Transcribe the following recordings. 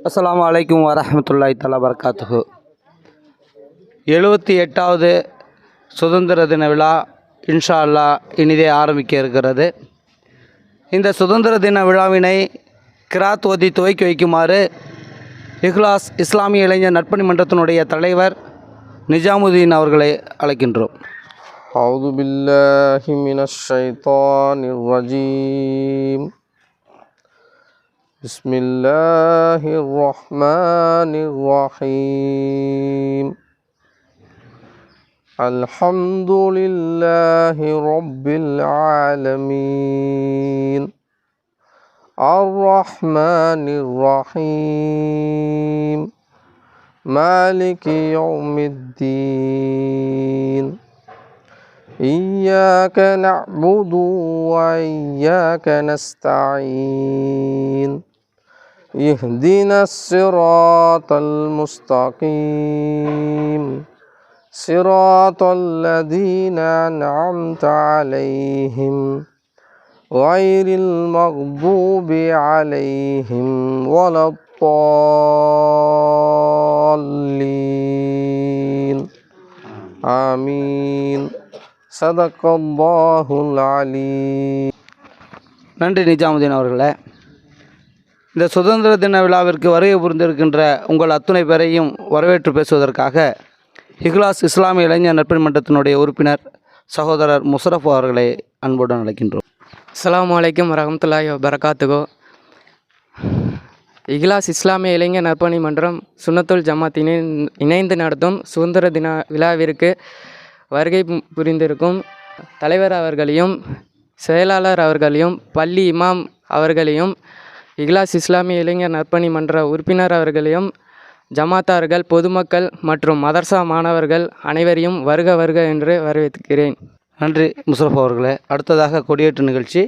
அஸ்ஸலாமு அலைக்கும் வரஹ்மத்துல்லாஹி தஆலா பரகாத்துஹு. 78வது சுதந்திர தின விழா இன்ஷா அல்லாஹ் இனிதே ஆரம்பிக்க இருக்கிறது. இந்த சுதந்திர தின விழாவினை கிராத் ஓதி துவக்கி வைக்குமாறு இஹ்லாஸ் இஸ்லாமிய இளைஞர் நற்பணி மன்றத்தினுடைய தலைவர் நிஜாமுதீன் அவர்களை அழைக்கின்றோம். அவுது பில்லாஹி மினஷ் ஷைத்தானிர் ரஜீம். பிஸ்மில்லாஹிர் ரஹ்மானிர் ரஹீம். அல்ஹம்துலில்லாஹி ரப்பில் ஆலமீன். அர்-ரஹ்மானிர் ரஹீம். மாலிகி யௌமித்தீன். إياك نعبد وإياك نستعين. اهدنا الصراط المستقيم صراط الذين أنعمت عليهم غير المغضوب عليهم ولا الضالين. آمين. சதக்கல்லாஹுல் அலீம். நன்றி நிஜாமுதீன் அவர்களே. இந்த சுதந்திர தின விழாவிற்கு வருகை புரிந்திருக்கின்ற உங்கள் அத்துணை பேரையும் வரவேற்று பேசுவதற்காக இஹ்லாஸ் இஸ்லாமிய இளைஞர் நற்பணி மன்றத்தினுடைய உறுப்பினர் சகோதரர் முஷரஃப் அவர்களை அன்புடன் அழைக்கின்றோம். அஸ்ஸலாமு அலைக்கும் வரஹ்மத்துல்லாஹி வபரகாத்துஹு. இஹ்லாஸ் இஸ்லாமிய இளைஞர் நற்பணி மன்றம் சுன்னத்துல் ஜமாத்தினை இணைந்து நடத்தும் சுதந்திர தின விழாவிற்கு வருகை புரிந்திருக்கும் தலைவர் அவர்களையும் செயலாளர் அவர்களையும் பள்ளி இமாம் அவர்களையும் இஹ்லாஸ் இஸ்லாமிய இளைஞர் நற்பணி மன்ற உறுப்பினர் அவர்களையும் ஜமாத்தார்கள் பொதுமக்கள் மற்றும் மதர்சா மாணவர்கள் அனைவரையும் வருக வருக என்று வரவேற்கிறேன். நன்றி முஷரஃப் அவர்களே. அடுத்ததாக கொடியேற்று நிகழ்ச்சி.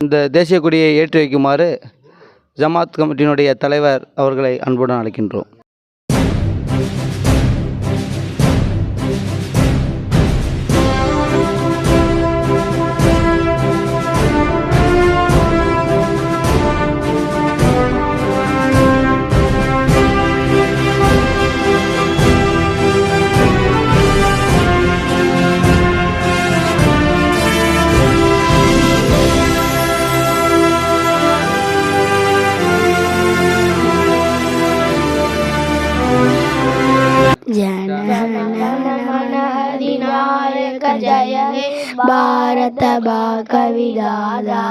இந்த தேசிய கொடியை ஏற்றி வைக்குமாறு ஜமாத் கமிட்டியினுடைய தலைவர் அவர்களை அன்புடன் அழைக்கின்றோம். जनगणमनाधिनायक जय हे भारत भाग्य विधाता.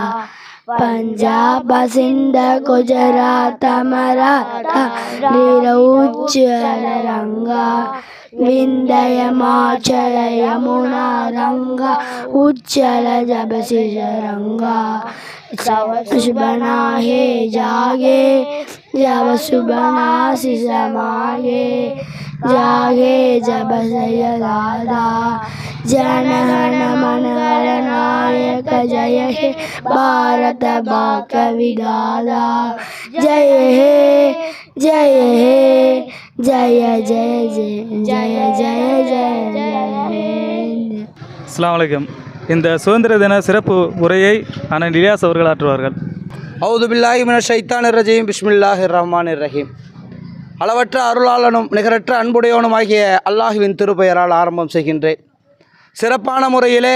पंजाब सिंध गुजरात मराठा निरउज्ज्वल रंगा. विंध्य हिमाचल यमुना रंगा उज्ज्वल जब रंगा. सुबना है जागे जब सुबना समागे. जागे जब सयदादा. जनगण मन गणनायक जय हे भारत भाग्य विधाता. जय हे जय हे जय जय जय जय जय जय जय. அஸ்ஸலாமு அலைக்கும். இந்த சுதந்திர தின சிறப்பு உரையை அண்ணன் இலியாஸ் அவர்கள் ஆற்றுவார்கள். அவுது பில்லாஹி மினஷ் ஷைத்தானிர் ரஜீம். பிஸ்மில்லாஹிர் ரஹ்மானிர் ரஹீம். அளவற்ற அருளாளனும் நிகரற்ற அன்புடையவனும் ஆகிய அல்லாஹுவின் திருப்பெயரால் ஆரம்பம் செய்கின்றேன். சிறப்பான முறையிலே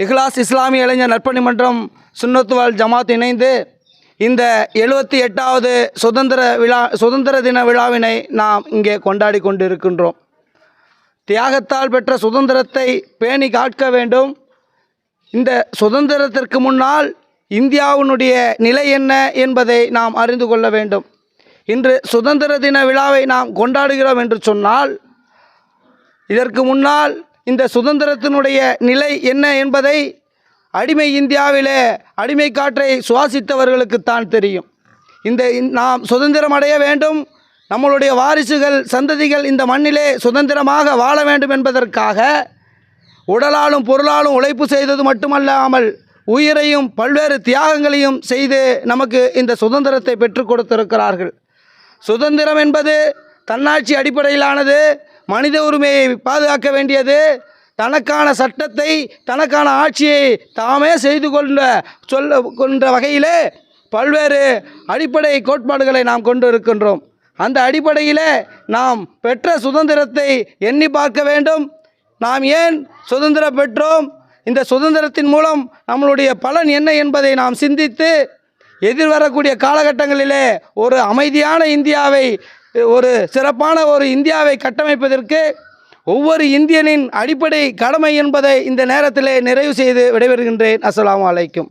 இஹ்லாஸ் இஸ்லாமிய இளைஞர் நற்பணி மன்றம் சுன்னத்துவல் ஜமாத் இணைந்து இந்த 78வது சுதந்திர தின விழாவினை நாம் இங்கே கொண்டாடி கொண்டு இருக்கின்றோம். தியாகத்தால் பெற்ற சுதந்திரத்தை பேணி காக்க வேண்டும். இந்த சுதந்திரத்திற்கு முன்னால் இந்தியாவினுடைய நிலை என்ன என்பதை நாம் அறிந்து கொள்ள வேண்டும். இன்று சுதந்திர தின விழாவை நாம் கொண்டாடுகிறோம் என்று சொன்னால் இதற்கு முன்னால் இந்த சுதந்திரத்தினுடைய நிலை என்ன என்பதை அடிமை இந்தியாவிலே அடிமை காற்றை சுவாசித்தவர்களுக்குத்தான் தெரியும். நாம் சுதந்திரம் அடைய வேண்டும், நம்மளுடைய வாரிசுகள் சந்ததிகள் இந்த மண்ணிலே சுதந்திரமாக வாழ வேண்டும் என்பதற்காக உடலாலும் பொருளாலும் உழைப்பு செய்தது மட்டுமல்லாமல் உயிரையும் பல்வேறு தியாகங்களையும் செய்து நமக்கு இந்த சுதந்திரத்தை பெற்றுக் கொடுத்திருக்கிறார்கள். சுதந்திரம் என்பது தன்னாட்சி அடிப்படையிலானது. மனித உரிமையை பாதுகாக்க வேண்டியது. தனக்கான சட்டத்தை தனக்கான ஆட்சியை தாமே செய்து கொண்ட வகையிலே பல்வேறு அடிப்படை கோட்பாடுகளை நாம் கொண்டு இருக்கின்றோம். அந்த அடிப்படையில் நாம் பெற்ற சுதந்திரத்தை எண்ணி பார்க்க வேண்டும். நாம் ஏன் சுதந்திரம் பெற்றோம், இந்த சுதந்திரத்தின் மூலம் நம்மளுடைய பலன் என்ன என்பதை நாம் சிந்தித்து எதிர்வரக்கூடிய காலகட்டங்களிலே ஒரு அமைதியான இந்தியாவை, ஒரு சிறப்பான ஒரு இந்தியாவை கட்டமைப்பதற்கு ஒவ்வொரு இந்தியனின் அடிப்படை கடமை என்பதை இந்த நேரத்திலே நிறைவு செய்து விடைபெறுகின்றேன். அஸ்ஸலாமு அலைக்கும்.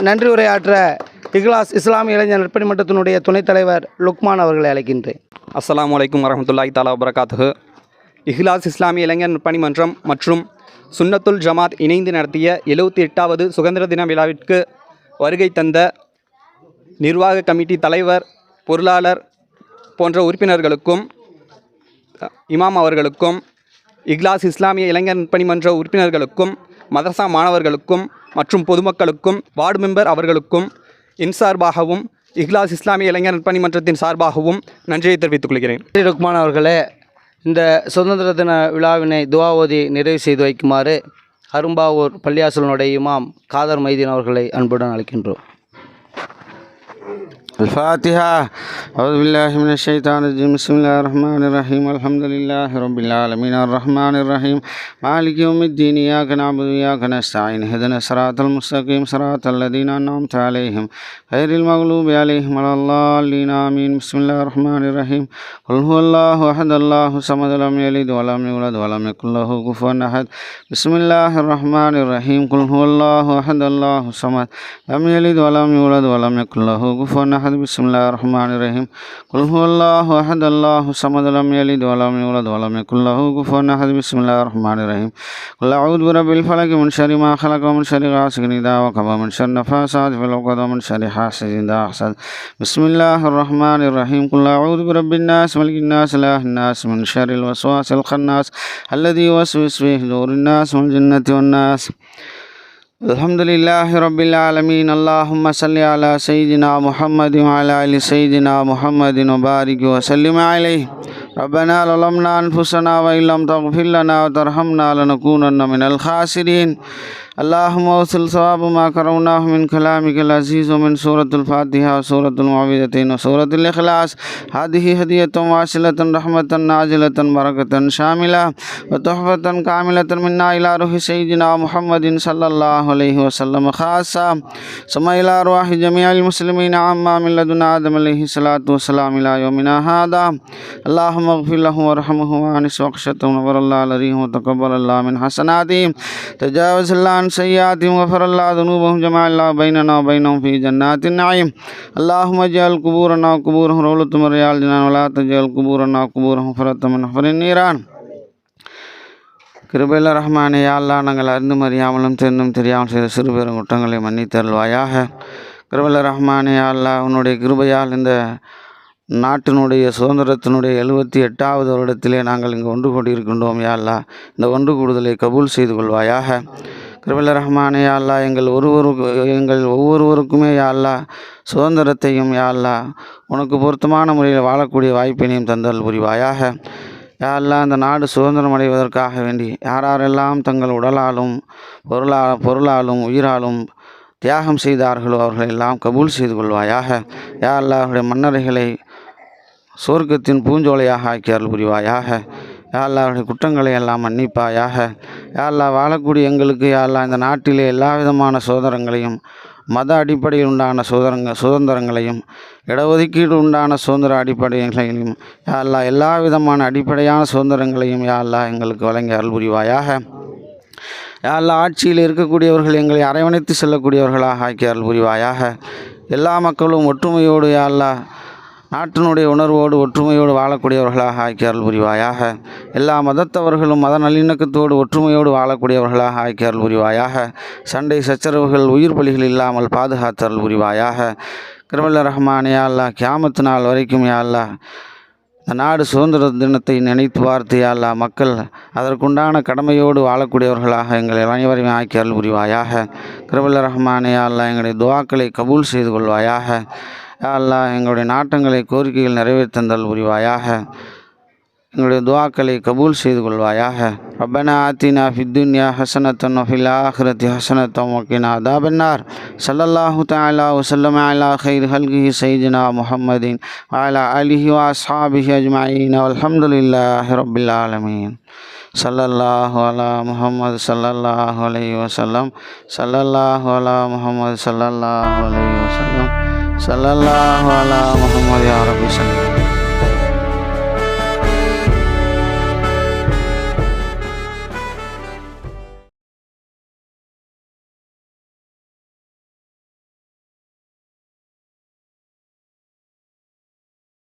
நன்றி உரையாற்ற இக்லாஸ் இஸ்லாமிய இளைஞர் நற்பணி மன்றத்தினுடைய துணைத் தலைவர் லுக்மான் அவர்களை அழைக்கின்றேன். அஸ்ஸலாமு அலைக்கும் வரஹ்மத்துல்லாஹி தஆலா வபரகாத்துஹு. இஹ்லாஸ் இஸ்லாமிய இளைஞர் நற்பணி மன்றம் மற்றும் சுன்னத்துல் ஜமாத் இணைந்து நடத்திய 78வது சுதந்திர தின விழாவிற்கு வருகை தந்த நிர்வாக கமிட்டி தலைவர், பொருளாளர் போன்ற உறுப்பினர்களுக்கும், இமாம் அவர்களுக்கும், இக்லாஸ் இஸ்லாமிய இளைஞர் நற்பணி மன்ற உறுப்பினர்களுக்கும், மதரசா மாணவர்களுக்கும் மற்றும் பொதுமக்களுக்கும், வார்டு மெம்பர் அவர்களுக்கும் என் சார்பாகவும் இக்லாஸ் இஸ்லாமிய இளைஞர் நற்பணி மன்றத்தின் சார்பாகவும் நன்றியை தெரிவித்துக் கொள்கிறேன். லுக்மான் அவர்களே, இந்த சுதந்திர தின விழாவினை துஆ ஓதி நிறைவு செய்து வைக்குமாறு அரும்பாவூர் பள்ளியாசலுடைய இமாம் காதர் மைதீன் அவர்களை அன்புடன் அழைக்கின்றோம். الفاتحة. أعوذ بالله من الشيطان الرجيم. بسم الله الرحمن الرحيم. الحمد لله رب العالمين الرحمن الرحيم مالك يوم الدين. إياك نعبد وإياك نستعين. اهدنا الصراط المستقيم صراط الذين أنعمت عليهم غير المغلوب عليهم ولا الضالين آمين. بسم الله الرحمن الرحيم. قل هو الله أحد الله الصمد لم يلد ولم يولد ولم يكن له كفوا أحد. بسم الله الرحمن الرحيم. قل هو الله أحد الله الصمد لم يلد ولم يولد ولم يكن له كفوا أحد. بسم الله الرحمن الرحيم. قل هو الله أحد الله الصمد لم يلد ولم يولد ولم يكن له كفوا أحد. بسم الله الرحمن الرحيم. قل أعوذ برب الفلق من شر ما خلق ومن شر غاسق إذا وقب ومن شر النفاثات في العقد ومن شر حاسد إذا حسد. بسم الله الرحمن الرحيم. قل أعوذ برب الناس ملك الناس إله الناس من شر الوسواس الخناس الذي يوسوس في صدور الناس من الجنة والناس. الحمد لله رب العالمين. اللهم صل على سيدنا محمد وعلى آل سيدنا محمد وبارك وسلم عليه. ربنا ظلمنا أنفسنا وإن لم تغفر لنا وترحمنا لنكونن من الخاسرين. اللهم وصل ثواب ما قرأناه من كلامك العزيز ومن سورة الفاتحة وسورة المعوذتين وسورة الإخلاص. هذه هدية واصلة رحمة نازلة بركة شاملة وتحفة كاملة منا إلى روح سيدنا محمد صلى الله عليه وسلم خاصة، ثم إلى أرواح جميع المسلمين عامة من لدن آدم عليه الصلاة والسلام إلى يومنا هذا. اللهم اغفر له وارحمه وأنس وأقشته ونور الله عليهم وتقبل الله من حسناتهم، تجاوز الله عن سيئاتهم وغفر الله ذنوبهم، جمع الله بيننا وبينهم في جنات النعيم. اللهم اجعل قبورنا وقبورهم روضة من رياض الجنان ولا تجعل قبورنا وقبورهم حفرة من حفر النيران. கிருபையுள்ள ரஹ்மானே, யா அல்லாஹ், நாங்கள் அறிந்தும் அறியாமலும் தெரிந்தும் தெரியாமல் செய்த சிறு பெரும் குற்றங்களை மன்னித்தருள்வாயாக. கிருபையுள்ள ரஹ்மானே, யா அல்லாஹ், உன்னுடைய கிருபையால் இந்த நாட்டினுடைய சுதந்திரத்தினுடைய 78வது வருடத்திலே நாங்கள் இங்கு ஒன்று கூடியிருக்கின்றோம். யா அல்லாஹ், இந்த ஒன்று கூடுதலை கபூல் செய்து கொள்வாயாக. கிருபையுள்ள ரஹ்மானே, யா அல்லாஹ், எங்கள் ஒவ்வொருவருக்குமே யா அல்லாஹ் சுதந்திரத்தையும் யா அல்லாஹ் உனக்கு பொருத்தமான முறையில் வாழக்கூடிய வாய்ப்பினையும் தந்தல் புரிவாயாக. யா அல்லாஹ், அந்த நாடு சுதந்திரம் அடைவதற்காக வேண்டி யாரெல்லாம் தங்கள் உடலாலும் பொருளாலும் உயிராலும் தியாகம் செய்தார்களோ அவர்களை எல்லாம் கபூல் செய்து கொள்வாயாக. யா அல்லாஹ், அவருடைய மன்னரைகளை சொர்க்கத்தின் பூஞ்சோலையாக ஆக்கி அருள் புரிவாயாக. யா அல்லாஹ், அவருடைய குற்றங்களை எல்லாம் மன்னிப்பாயாக. யா அல்லாஹ், வாழக்கூடிய எங்களுக்கு யா அல்லாஹ் இந்த நாட்டிலே எல்லா விதமான சுதந்திரங்களையும், மத அடிப்படையில் உண்டான சுதந்திரங்களையும், இடஒதுக்கீடு உண்டான சுதந்திர அடிப்படைகளையும் யா அல்லாஹ் எல்லா விதமான அடிப்படையான சுதந்திரங்களையும் யா அல்லாஹ் எங்களுக்கு வழங்கி அருள் புரிவாயாக. யா அல்லாஹ், ஆட்சியில் இருக்கக்கூடியவர்கள் எங்களை அரவணைத்து செல்லக்கூடியவர்களாக ஆக்கி அருள் புரிவாயாக. எல்லா மக்களும் ஒற்றுமையோடு யா அல்லாஹ் நாட்டினுடைய உணர்வோடு ஒற்றுமையோடு வாழக்கூடியவர்களாக ஆக்கி அருள் புரிவாயாக. எல்லா மதத்தவர்களும் மத நல்லிணக்கத்தோடு ஒற்றுமையோடு வாழக்கூடியவர்களாக ஆக்கி அருள் புரிவாயாக. சண்டை சச்சரவுகள் உயிர் பலிகள் இல்லாமல் பாதுகாத்து அருள் புரிவாயாக. கிருபையுள்ள ரஹ்மானே, யா அல்லாஹ், கியாமத்து நாள் வரைக்கும் யா அல்லாஹ் இந்த நாடு சுதந்திர தினத்தை நினைத்து பார்த்து யா அல்லாஹ் மக்கள் அதற்குண்டான கடமையோடு வாழக்கூடியவர்களாக எங்களை அனைவரையும் ஆக்கி அருள் புரிவாயாக. கிருபையுள்ள ரஹ்மானே, யா அல்லாஹ், எங்களுடைய துஆக்களை கபூல் செய்து கொள்வாயாக. யா அல்லாஹ், எங்களுடைய நாட்டங்களை கோரிக்கைகள் நிறைவேற்றந்தல் புரிவாயாக. எங்களுடைய துஆக்களை கபூல் செய்து கொள்வாயாக. ரப்பனா ஆத்தினா ஃபித் துன்யா ஹஸனத்தன் வஃபில் ஆখিরাতি ஹஸனத்தன் வகினா அதாபன்னார். ஸல்லல்லாஹு தஆலா வஸல்லம அலா கைரி ஹல்கிஹி சய்யிதினா முஹம்மதின் வ அலா ஆலிஹி வ அஸ்ஹாபிஹி அஜ்மஈன் வல்ஹம்துலில்லாஹி ரப்பில் ஆலமீன். ஸல்லல்லாஹு அலா முஹம்மது ஸல்லல்லாஹு அலைஹி வஸல்லம். ஸல்லல்லாஹு அலா முஹம்மது ஸல்லல்லாஹு அலைஹி வஸல்லம். ஸல்லல்லாஹு அலா முஹம்மது யா ரப்பி ஸல்லி